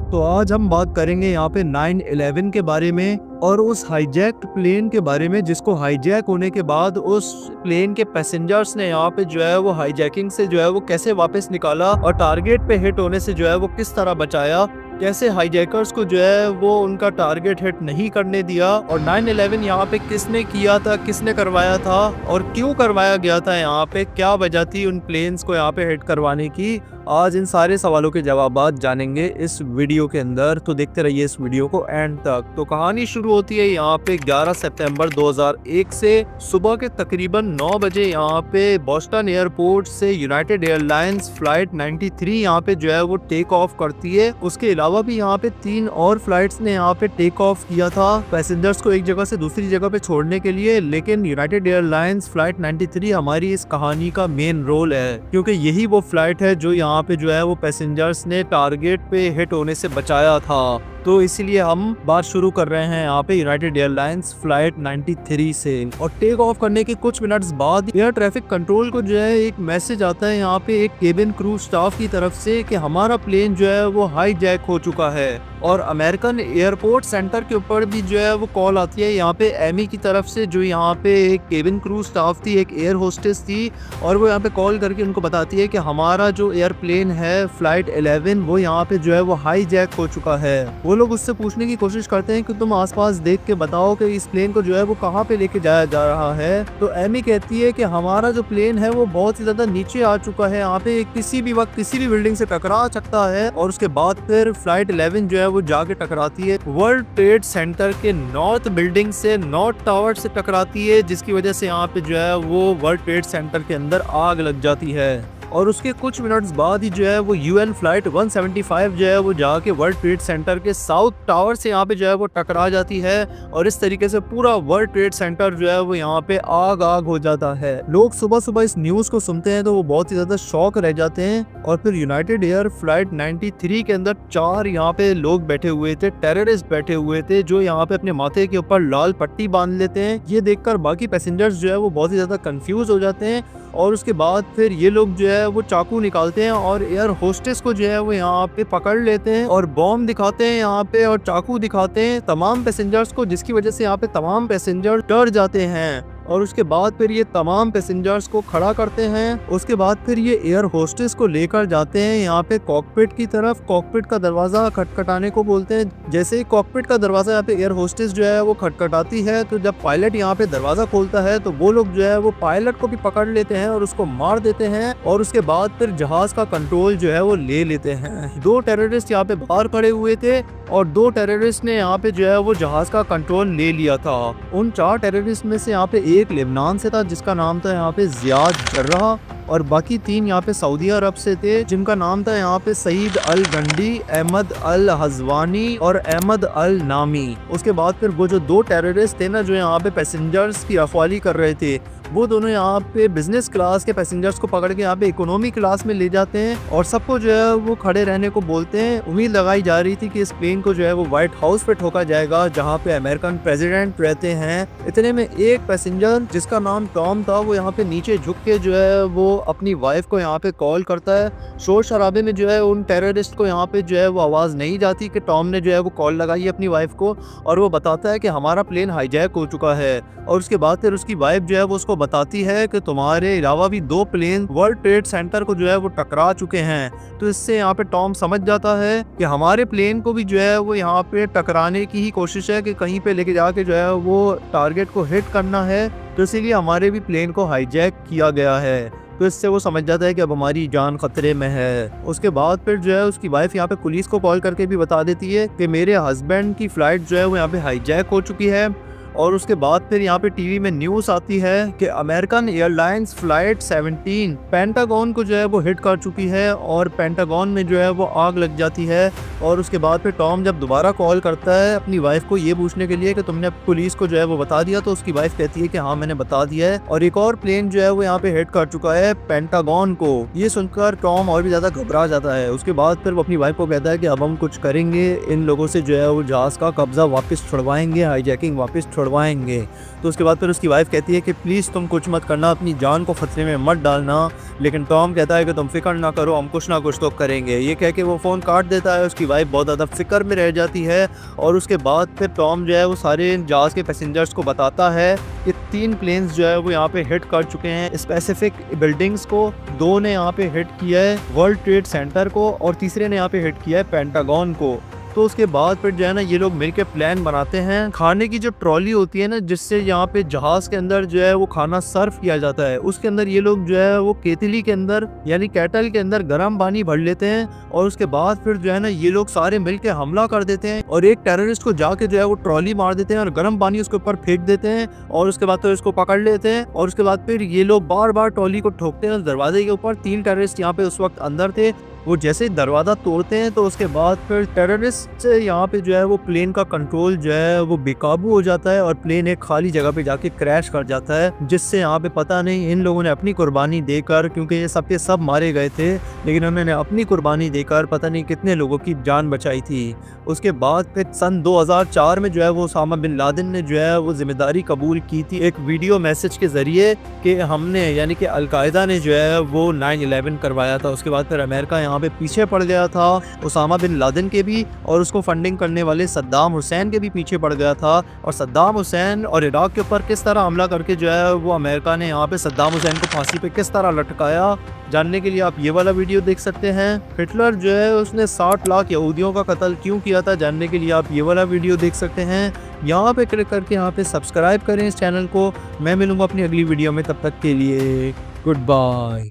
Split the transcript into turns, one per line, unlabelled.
तो आज हम बात करेंगे यहाँ पे 9/11 के बारे में और उस हाईजैक्ड प्लेन के बारे में, जिसको हाईजैक होने के बाद उस प्लेन के पैसेंजर्स ने यहाँ पे जो है वो हाईजैकिंग से जो है वो कैसे वापस निकाला और टारगेट पे हिट होने से जो है वो किस तरह बचाया, कैसे हाईजैकर्स को जो है वो उनका टारगेट हिट नहीं करने दिया, और 9/11 यहाँ पे किसने किया था, किसने करवाया था और क्यों करवाया गया था, यहाँ पे क्या वजह थी उन प्लेन्स को यहाँ पे हिट करवाने की। आज इन सारे सवालों के जवाब जानेंगे इस वीडियो के अंदर, तो देखते रहिए इस वीडियो को एंड तक। तो कहानी शुरू होती है यहाँ पे 11 सितंबर 2001 से सुबह के तकरीबन 9 बजे यहाँ पे बोस्टन एयरपोर्ट से यूनाइटेड एयरलाइंस फ्लाइट 93 यहाँ पे जो है वो टेक ऑफ करती है। उसके अलावा भी यहाँ पे 3 और फ्लाइट्स ने यहाँ पे टेक ऑफ किया था पैसेंजर्स को एक जगह से दूसरी जगह पे छोड़ने के लिए, लेकिन यूनाइटेड एयरलाइंस फ्लाइट 93 हमारी इस कहानी का मेन रोल है, क्योंकि यही वो फ्लाइट है जो यहाँ पे जो है वो पैसेंजर्स ने टारगेट पे हिट होने से बचाया था। तो इसीलिए हम बात शुरू कर रहे हैं यहाँ पे यूनाइटेड एयरलाइंस फ्लाइट 93 से। और टेक ऑफ करने के कुछ मिनट्स बाद एयर ट्रैफिक कंट्रोल को जो है एक मैसेज आता है यहाँ पे एक केबिन क्रू स्टाफ की तरफ से कि हमारा प्लेन जो है वो हाईजैक हो चुका है। और अमेरिकन एयरपोर्ट सेंटर के ऊपर भी जो है वो कॉल आती है यहाँ पे एमी की तरफ से, जो यहाँ पे एक केबिन क्रू स्टाफ थी, एक एयर होस्टेस थी, और वो यहाँ पे कॉल करके उनको बताती है कि हमारा जो एयरप्लेन है फ्लाइट 11 वो यहाँ पे जो है वो हाईजैक हो चुका है। वो लोग उससे पूछने की कोशिश करते हैं कि तुम आसपास देख के बताओ कि इस प्लेन को जो है वो कहाँ पे लेके जाया जा रहा है। तो एमी कहती है कि हमारा जो प्लेन है वो बहुत ही ज्यादा नीचे आ चुका है, यहाँ पे किसी भी वक्त किसी भी बिल्डिंग से टकरा सकता है। और उसके बाद फिर फ्लाइट 11 जो है वो जाके टकराती है वर्ल्ड ट्रेड सेंटर के नॉर्थ बिल्डिंग से, नॉर्थ टावर से टकराती है, जिसकी वजह से यहाँ पे जो है वो वर्ल्ड ट्रेड सेंटर के अंदर आग लग जाती है। और उसके कुछ मिनट्स बाद ही जो है वो यूएन फ्लाइट 175 जो है वो जाके वर्ल्ड ट्रेड सेंटर के साउथ टावर से यहाँ पे जो है वो टकरा जाती है, और इस तरीके से पूरा वर्ल्ड ट्रेड सेंटर जो है वो यहाँ पे आग हो जाता है। लोग सुबह सुबह इस न्यूज को सुनते हैं तो वो बहुत ही ज्यादा शॉक रह जाते हैं। और फिर यूनाइटेड एयर फ्लाइट 93 के अंदर 4 यहाँ पे लोग बैठे हुए थे, टेररिस्ट बैठे हुए थे, जो यहाँ पे अपने माथे के ऊपर लाल पट्टी बांध लेते हैं। ये देखकर बाकी पैसेंजर्स जो है वो बहुत ही ज्यादा कंफ्यूज हो जाते हैं। और उसके बाद फिर ये लोग जो है वो चाकू निकालते हैं और एयर होस्टेस को जो है वो यहाँ पे पकड़ लेते हैं और बॉम्ब दिखाते हैं यहाँ पे और चाकू दिखाते हैं तमाम पैसेंजर्स को, जिसकी वजह से यहाँ पे तमाम पैसेंजर डर जाते हैं। और उसके बाद फिर ये तमाम पैसेंजर्स को खड़ा करते हैं। उसके बाद फिर ये एयर होस्टेस को लेकर जाते हैं यहाँ पे कॉकपिट की तरफ। कॉकपिट का दरवाजा खटखटाने को बोलते हैं। जैसे ही कॉकपिट का दरवाजा यहाँ पे एयर होस्टेस जो है वो खटखटाती है, तो जब पायलट यहाँ पे दरवाजा खोलता है तो वो लोग जो है वो पायलट को भी पकड़ लेते हैं और उसको मार देते हैं। और उसके बाद फिर जहाज का कंट्रोल जो है वो ले लेते हैं। 2 टेररिस्ट यहाँ पे बाहर खड़े हुए थे और 2 टेररिस्ट ने यहाँ पे जो है वो जहाज का कंट्रोल ले लिया था। उन 4 टेररिस्ट में से यहाँ पे एक लेबनान से था जिसका नाम था यहाँ पे जियाद जर्राह, और बाकी 3 यहाँ पे सऊदी अरब से थे जिनका नाम था यहाँ पे सईद अल गंडी, अहमद अल हजवानी और अहमद अल नामी। उसके बाद फिर वो जो 2 टेररिस्ट थे ना जो यहाँ पे पैसेंजर्स की रखवाली कर रहे थे, वो दोनों यहाँ पे बिजनेस क्लास के पैसेंजर्स को पकड़ के यहाँ पे इकोनॉमी क्लास में ले जाते हैं और सबको जो है वो खड़े रहने को बोलते हैं। उम्मीद लगाई जा रही थी कि इस प्लेन को जो है वो व्हाइट हाउस पे ठोका जाएगा जहाँ पे अमेरिकन प्रेसिडेंट रहते हैं। इतने में एक पैसेंजर जिसका नाम टॉम था वो यहाँ पे नीचे झुक के जो है वो अपनी वाइफ को यहाँ पे कॉल करता है। शोर शराबे में जो है उन टेररिस्ट को यहाँ पे जो है वो आवाज़ नहीं जाती कि टॉम ने जो है वो कॉल लगाई है अपनी वाइफ को, और वो बताता है कि हमारा प्लेन हाईजैक हो चुका है। और उसके बाद फिर उसकी वाइफ जो है वो उसको बताती है कि तुम्हारे अलावा भी 2 प्लेन वर्ल्ड ट्रेड सेंटर को जो है वो टकरा चुके हैं। तो इससे यहाँ पे टॉम समझ जाता है कि हमारे प्लेन को भी जो है वो यहाँ पे टकराने की ही कोशिश है कि कहीं पे लेके जाके जो है वो टारगेट को हिट करना है, तो इसीलिए हमारे भी प्लेन को हाईजैक किया गया है। तो इससे वो समझ जाता है कि अब हमारी जान खतरे में है। उसके बाद फिर जो है उसकी वाइफ यहाँ पे पुलिस को कॉल करके भी बता देती है कि मेरे हस्बैंड की फ्लाइट जो है वो यहाँ पे हाईजैक हो चुकी है। और उसके बाद फिर यहाँ पे टीवी में न्यूज़ आती है कि अमेरिकन एयरलाइंस फ्लाइट 17 पेंटागन को जो है वो हिट कर चुकी है और पेंटागन में जो है वो आग लग जाती है। और उसके बाद फिर टॉम जब दोबारा कॉल करता है अपनी वाइफ को ये पूछने के लिए कि तुमने पुलिस को जो है वो बता दिया, तो उसकी वाइफ कहती है कि हाँ मैंने बता दिया है और एक और प्लेन जो है वो यहाँ पे हिट कर चुका है पेंटागन को। ये सुनकर टॉम और भी ज्यादा घबरा जाता है। उसके बाद फिर वो अपनी वाइफ को कहता है कि अब हम कुछ करेंगे, इन लोगों से जो है वो जहाज का कब्जा वापस छुड़वाएंगे, हाईजैकिंग वापस उड़वाएंगे। तो उसके बाद फिर उसकी वाइफ कहती है कि प्लीज़ तुम कुछ मत करना, अपनी जान को खतरे में मत डालना। लेकिन टॉम कहता है कि तुम फिक्र ना करो, हम कुछ ना कुछ तो करेंगे। ये कह के वो फ़ोन काट देता है। उसकी वाइफ बहुत ज़्यादा फिक्र में रह जाती है और उसके बाद फिर टॉम जो है वो सारे जहाज़ के पैसेंजर्स को बताता है कि 3 प्लेन्स जो है वो यहाँ पे हिट कर चुके हैं स्पेसिफिक बिल्डिंग्स को। 2 ने यहाँ पे हिट किया है वर्ल्ड ट्रेड सेंटर को और तीसरे ने यहाँ पे हिट किया है पेंटागन को। तो उसके बाद फिर जो है ना ये लोग मिलकर प्लान बनाते हैं। खाने की जो ट्रॉली होती है ना जिससे यहाँ पे जहाज के अंदर जो है वो खाना सर्व किया जाता है, उसके अंदर ये लोग जो है वो केतली के अंदर यानी केटल के अंदर गर्म पानी भर लेते हैं और उसके बाद फिर जो है ना ये लोग सारे मिलकर हमला कर देते हैं और एक टेररिस्ट को जाके जो है वो ट्रॉली मार देते हैं और गर्म पानी उसके ऊपर फेंक देते हैं और उसके बाद तो इसको पकड़ लेते हैं। और उसके बाद फिर ये लोग बार बार ट्रॉली को ठोकते हैं दरवाजे के ऊपर। 3 टेररिस्ट यहाँ पे उस वक्त अंदर थे। वो जैसे ही दरवाज़ा तोड़ते हैं तो उसके बाद फिर टेररिस्ट से यहाँ पे जो है वो प्लेन का कंट्रोल जो है वो बेकाबू हो जाता है और प्लेन एक खाली जगह पे जाके क्रैश कर जाता है, जिससे यहाँ पे पता नहीं इन लोगों ने अपनी कुर्बानी देकर, क्योंकि ये सब के सब मारे गए थे लेकिन उन्होंने अपनी कुर्बानी देकर पता नहीं कितने लोगों की जान बचाई थी। उसके बाद फिर सन 2004 में जो है वो ओसामा बिन लादेन ने जो है वो जिम्मेदारी कबूल की थी एक वीडियो मैसेज के ज़रिए कि हमने यानी कि अलकायदा ने जो है वो 9/11 करवाया था। उसके बाद फिर अमेरिका यहाँ पे पीछे पड़ गया था ओसामा बिन लादेन के भी और उसको फंडिंग करने वाले सद्दाम हुसैन के भी पीछे पड़ गया था। और सद्दाम हुसैन और इराक के ऊपर किस तरह हमला करके जो है वो अमेरिका ने यहाँ पे सद्दाम हुसैन को फांसी पे किस तरह लटकाया, जानने के लिए आप ये वाला वीडियो देख सकते हैं। हिटलर जो है उसने 60 लाख यहूदियों का कत्ल क्यों किया था, जानने के लिए आप ये वाला वीडियो देख सकते हैं। यहाँ पे क्लिक करके यहाँ पे सब्सक्राइब करें इस चैनल को। मैं मिलूंगा अपनी अगली वीडियो में, तब तक के लिए गुड बाय।